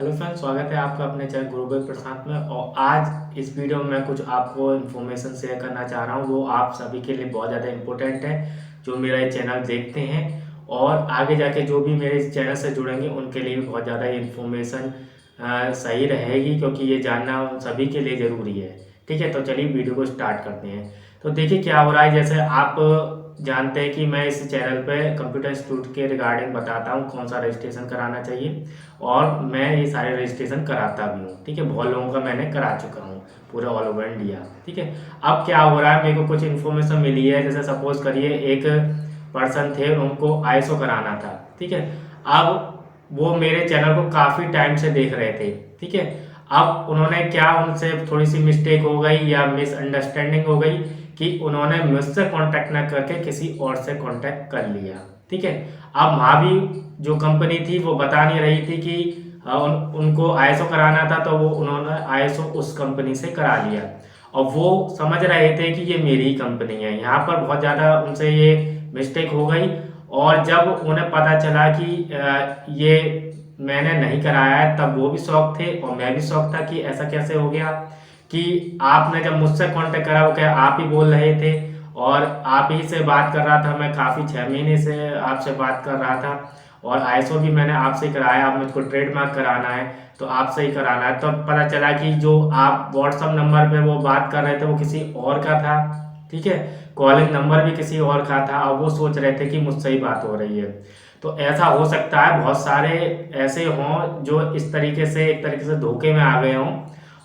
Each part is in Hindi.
हेलो फ्रेंड्स, स्वागत है आपका अपने चैनल गुरुकुल प्रशांत में। और आज इस वीडियो में मैं कुछ आपको इन्फॉर्मेशन शेयर करना चाह रहा हूँ। वो आप सभी के लिए बहुत ज़्यादा इम्पोर्टेंट है जो मेरा ये चैनल देखते हैं, और आगे जाके जो भी मेरे इस चैनल से जुड़ेंगे उनके लिए भी बहुत ज़्यादा ये इन्फॉर्मेशन सही रहेगी, क्योंकि ये जानना उन सभी के लिए ज़रूरी है। ठीक है, तो चलिए वीडियो को स्टार्ट करते हैं। तो देखिए क्या हो रहा है, जैसे आप जानते हैं कि मैं इस चैनल पे कंप्यूटर इंस्टीट्यूट के रिगार्डिंग बताता हूँ कौन सा रजिस्ट्रेशन कराना चाहिए, और मैं ये सारे रजिस्ट्रेशन कराता भी हूँ। ठीक है, बहुत लोगों का मैंने करा चुका हूँ पूरे ऑल ओवर इंडिया। ठीक है, अब क्या हो रहा है, मेरे को कुछ इन्फॉर्मेशन मिली है। जैसे सपोज करिए एक पर्सन थे, उनको आईएसओ कराना था। ठीक है, अब वो मेरे चैनल को काफ़ी टाइम से देख रहे थे। ठीक है, अब उन्होंने क्या, उनसे थोड़ी सी मिस्टेक हो गई या मिसअंडरस्टैंडिंग हो गई कि उन्होंने मुझसे कांटेक्ट ना करके किसी और से कांटेक्ट कर लिया। ठीक है, अब वहाँ भी जो कंपनी थी वो बता नहीं रही थी कि उनको आईएसओ कराना था, तो वो उन्होंने आईएसओ उस कंपनी से करा लिया। और वो समझ रहे थे कि ये मेरी ही कंपनी है। यहाँ पर बहुत ज़्यादा उनसे ये मिस्टेक हो गई। और जब उन्हें पता चला कि ये मैंने नहीं कराया है, तब वो भी शौक थे और मैं भी शौक था कि ऐसा कैसे हो गया कि आपने जब मुझसे कांटेक्ट करा, वो क्या आप ही बोल रहे थे और आप ही से बात कर रहा था। मैं काफ़ी 6 महीने से आपसे बात कर रहा था, और आईएसओ भी मैंने आपसे ही कराया। आप मुझको ट्रेडमार्क कराना है तो आपसे ही कराना है। तो पता चला कि जो आप व्हाट्सअप नंबर पे वो बात कर रहे थे वो किसी और का था। ठीक है, कॉलिंग नंबर भी किसी और का था, और वो सोच रहे थे कि मुझसे ही बात हो रही है। तो ऐसा हो सकता है बहुत सारे ऐसे हों जो इस तरीके से एक तरीके से धोखे में आ गए हों,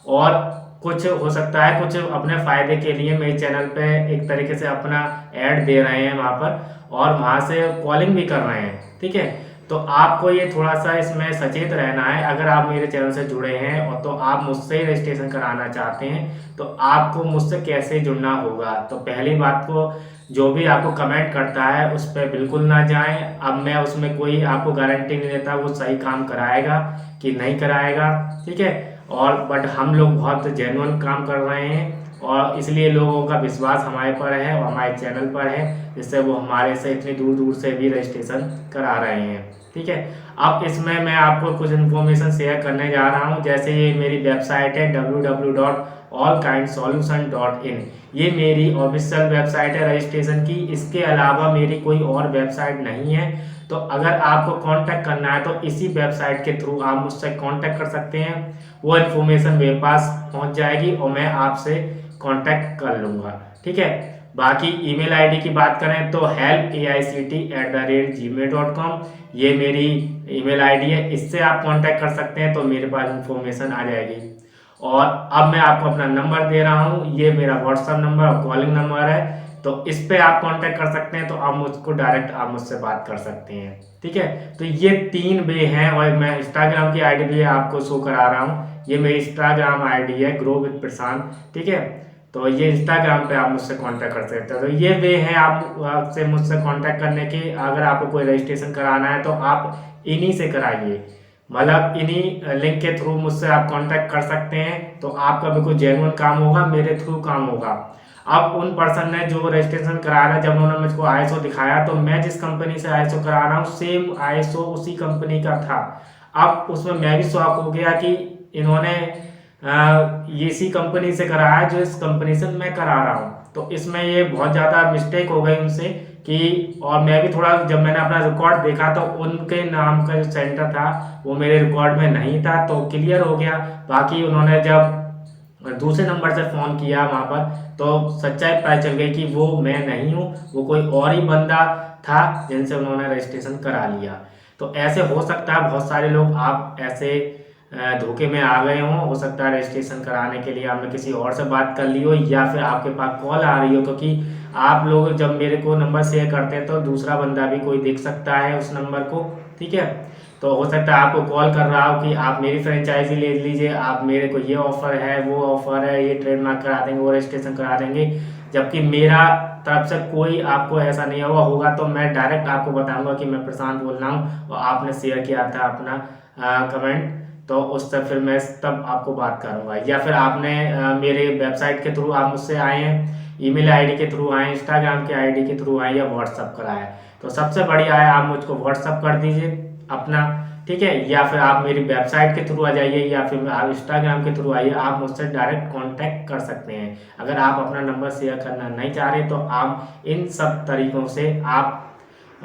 और कुछ हो सकता है कुछ अपने फायदे के लिए मेरे चैनल पे एक तरीके से अपना ऐड दे रहे हैं वहाँ पर, और वहाँ से कॉलिंग भी कर रहे हैं। ठीक है, तो आपको ये थोड़ा सा इसमें सचेत रहना है। अगर आप मेरे चैनल से जुड़े हैं और तो आप मुझसे ही रजिस्ट्रेशन कराना चाहते हैं, तो आपको मुझसे कैसे जुड़ना होगा। तो पहली बात को, जो भी आपको कमेंट करता है उस पर बिल्कुल ना जाएं। अब मैं उसमें कोई आपको गारंटी नहीं देता वो सही काम कराएगा कि नहीं कराएगा। ठीक है, और बट हम लोग बहुत जेन्युइन काम कर रहे हैं, और इसलिए लोगों का विश्वास हमारे पर है और हमारे चैनल पर है, जिससे वो हमारे से इतनी दूर दूर से भी रजिस्ट्रेशन करा रहे हैं। ठीक है, अब इसमें मैं आपको कुछ इन्फॉर्मेशन शेयर करने जा रहा हूँ। जैसे ये मेरी वेबसाइट है www.allkindsolution.in। ये मेरी ऑफिशियल वेबसाइट है रजिस्ट्रेशन की। इसके अलावा मेरी कोई और वेबसाइट नहीं है। तो अगर आपको कांटेक्ट करना है तो इसी वेबसाइट के थ्रू आप मुझसे कांटेक्ट कर सकते हैं। वो इन्फॉर्मेशन मेरे पास पहुंच जाएगी और मैं आपसे कांटेक्ट कर लूँगा। ठीक है, बाकी ईमेल आईडी की बात करें तो help@gmail.com, ये मेरी ईमेल आईडी है। इससे आप कांटेक्ट कर सकते हैं तो मेरे पास इन्फॉर्मेशन आ जाएगी। और अब मैं आपको अपना नंबर दे रहा हूँ, ये मेरा व्हाट्सअप नंबर और कॉलिंग नंबर है। तो इस पे आप कांटेक्ट कर सकते हैं, तो आप मुझको डायरेक्ट आप मुझसे बात कर सकते हैं। ठीक है, तो ये 3 वे हैं। और मैं इंस्टाग्राम की आईडी भी आपको शो करा रहा हूँ। ये मेरी इंस्टाग्राम आईडी है ग्रो विद प्रशांत। ठीक है, तो ये इंस्टाग्राम पे आप मुझसे कांटेक्ट कर सकते हैं। तो ये वे हैं आप आपसे मुझसे कांटेक्ट करने के। अगर आपको कोई रजिस्ट्रेशन कराना है तो आप इन्हीं से कराइए, मतलब इन्हीं लिंक के थ्रू मुझसे आप कांटेक्ट कर सकते हैं। तो आपका बिल्कुल जेन्युइन काम होगा, मेरे थ्रू काम होगा। अब उन पर्सन ने जो रजिस्ट्रेशन करा रहा है, जब उन्होंने मुझको आईएसओ दिखाया तो मैं जिस कंपनी से आईएसओ करा रहा हूँ सेम आईएसओ उसी कंपनी का था। अब उसमें मैं भी शॉक हो गया कि इन्होंने इसी कंपनी से कराया जो इस कंपनी से मैं करा रहा हूँ। तो इसमें ये बहुत ज़्यादा मिस्टेक हो गई उनसे कि, और मैं भी थोड़ा, जब मैंने अपना रिकॉर्ड देखा तो उनके नाम का जो सेंटर था वो मेरे रिकॉर्ड में नहीं था, तो क्लियर हो गया। बाकी उन्होंने जब दूसरे नंबर से फ़ोन किया वहाँ पर, तो सच्चाई पता चल गई कि वो मैं नहीं हूँ, वो कोई और ही बंदा था जिनसे उन्होंने रजिस्ट्रेशन करा लिया। तो ऐसे हो सकता है बहुत सारे लोग आप ऐसे धोखे में आ गए हों। हो सकता है रजिस्ट्रेशन कराने के लिए आपने किसी और से बात कर ली हो, या फिर आपके पास कॉल आ रही हो, क्योंकि आप लोग जब मेरे को नंबर शेयर करते हैं तो दूसरा बंदा भी कोई देख सकता है उस नंबर को। ठीक है, तो हो सकता है आपको कॉल कर रहा हो कि आप मेरी फ्रेंचाइजी ले लीजिए, आप मेरे को ये ऑफर है वो ऑफर है, ये ट्रेडमार्क करा देंगे, वो रजिस्ट्रेशन करा देंगे। जबकि मेरा तरफ से कोई आपको ऐसा नहीं हुआ होगा, तो मैं डायरेक्ट आपको बताऊंगा कि मैं प्रशांत बोल रहा हूँ और आपने शेयर किया था अपना कमेंट, तो उससे फिर मैं तब आपको बात करूंगा। या फिर आपने मेरे वेबसाइट के थ्रू आप मुझसे आए हैं, ईमेल आईडी के थ्रू आए, इंस्टाग्राम के आईडी के थ्रू आए, या व्हाट्सअप कराया, तो सबसे बढ़िया है आप मुझको व्हाट्सअप कर दीजिए अपना ठीक है, या फिर आप मेरी वेबसाइट के थ्रू आ जाइए या फिर आप इंस्टाग्राम के थ्रू आइए, आप मुझसे डायरेक्ट कांटेक्ट कर सकते हैं। अगर आप अपना नंबर शेयर करना नहीं चाह रहे तो आप इन सब तरीकों से आप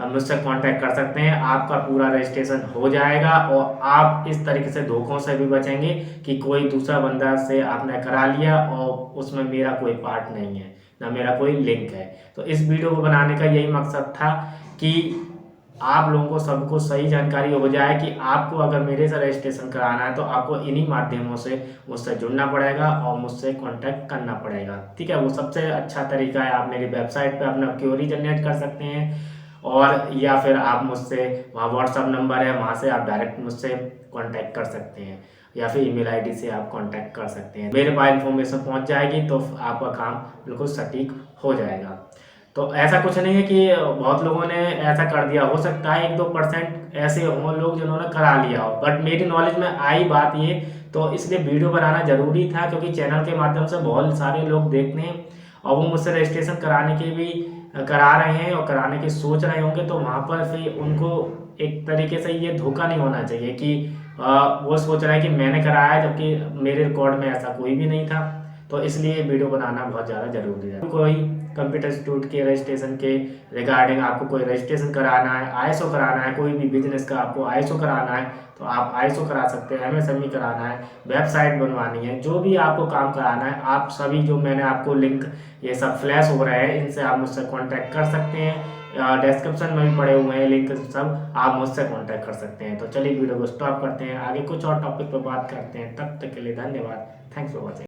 मुझसे कांटेक्ट कर सकते हैं। आपका पूरा रजिस्ट्रेशन हो जाएगा और आप इस तरीके से धोखों से भी बचेंगे कि कोई दूसरा बंदा से आपने करा लिया और उसमें मेरा कोई पार्ट नहीं है, ना मेरा कोई लिंक है। तो इस वीडियो को बनाने का यही मकसद था कि आप लोगों को सबको सही जानकारी हो जाए कि आपको अगर मेरे से रजिस्ट्रेशन कराना है तो आपको इन्हीं माध्यमों से मुझसे जुड़ना पड़ेगा और मुझसे कांटेक्ट करना पड़ेगा। ठीक है, वो सबसे अच्छा तरीका है, आप मेरी वेबसाइट पे अपना क्वेरी जनरेट कर सकते हैं और या फिर आप मुझसे वहाँ व्हाट्सअप नंबर है, वहाँ से आप डायरेक्ट मुझसे कांटेक्ट कर सकते हैं या फिर ईमेल आईडी से आप कांटेक्ट कर सकते हैं। मेरे पास इन्फॉर्मेशन पहुँच जाएगी तो आपका काम बिल्कुल सटीक हो जाएगा। तो ऐसा कुछ नहीं है कि बहुत लोगों ने ऐसा कर दिया, हो सकता है 1-2% ऐसे हों लोग जिन्होंने करा लिया हो, बट मेरी नॉलेज में आई बात ये, तो इसलिए वीडियो बनाना ज़रूरी था क्योंकि चैनल के माध्यम से बहुत सारे लोग देखते हैं और वो मुझसे रजिस्ट्रेशन कराने के भी करा रहे हैं और कराने की सोच रहे होंगे, तो वहाँ पर फिर उनको एक तरीके से ये धोखा नहीं होना चाहिए कि वो सोच रहा है कि मैंने कराया जबकि मेरे रिकॉर्ड में ऐसा कोई भी नहीं था। तो इसलिए वीडियो बनाना बहुत ज़्यादा ज़रूरी है। कोई कंप्यूटर इंस्टीट्यूट के रजिस्ट्रेशन के रिगार्डिंग आपको कोई रजिस्ट्रेशन कराना है, आईएसओ कराना है, कोई भी बिजनेस का आपको आईएसओ कराना है तो आप आईएसओ करा सकते हैं, एमएसएमई कराना है, वेबसाइट बनवानी है, जो भी आपको काम कराना है, आप सभी जो मैंने आपको लिंक ये सब फ्लैश हो रहे हैं इनसे आप मुझसे कॉन्टैक्ट कर सकते हैं। डिस्क्रिप्शन में भी पड़े हुए हैं लिंक, सब आप मुझसे कॉन्टैक्ट कर सकते हैं। तो चलिए वीडियो को स्टॉप करते हैं, आगे कुछ और टॉपिक पर बात करते हैं। तब तक के लिए धन्यवाद। Thanks for watching.